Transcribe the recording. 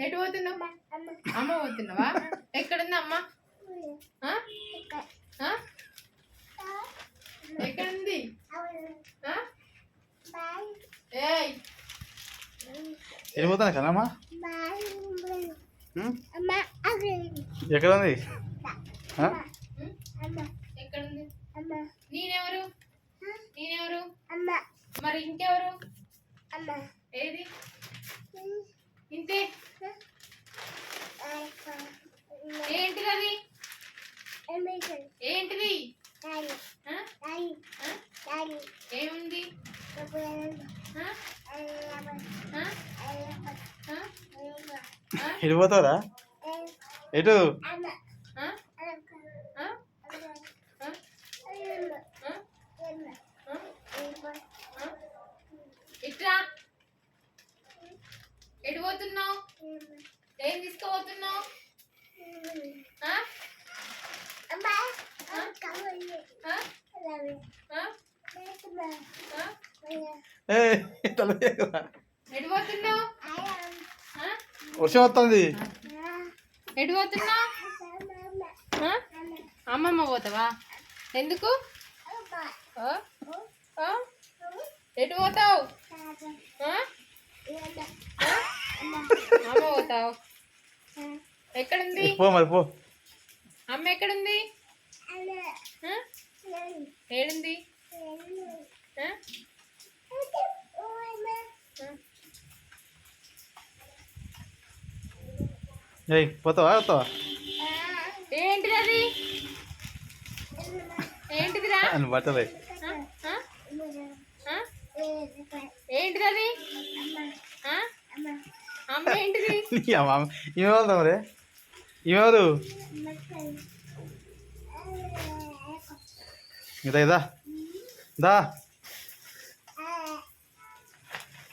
ఎటు పోతున్నావు? అమ్మ పోతున్నావా? ఎక్కడుంది అమ్మ? ఎక్కడుంది? వెళ్ళిపోతాను కదమ్మా. ఎక్కడ ఉంది? ఎక్కడుంది? నేనెవరు? నేనెవరు? మరి ఇంకెవరు? ఏది ఇంతే? ఏంటిది అది? ఏంటిది? ఏముంది? వెళ్ళిపోతారా? ఎటు? ఇట్లా ఎటు పోతున్నావు? ఏం తీసుకోబోతున్నావు? ఎటు పోతున్నావు? వర్షం వస్తుంది. ఎటు పోతున్నావు? అమ్మమ్మ పోతావా? ఎందుకు? ఎటు పోతావు? అమ్మ పోతావు? ఎక్కడుంది పో మరి పో. అమ్మ ఎక్కడుంది? ఏడుంది? పోతావా వస్తావా? ఏంటిది అది? ఏంటిదిరా? బట్టలే. ఏంటిది అది? అమ్మ ఏంటిది? ఈమెవరు మరి? ఈమెవరు? ఇదా దా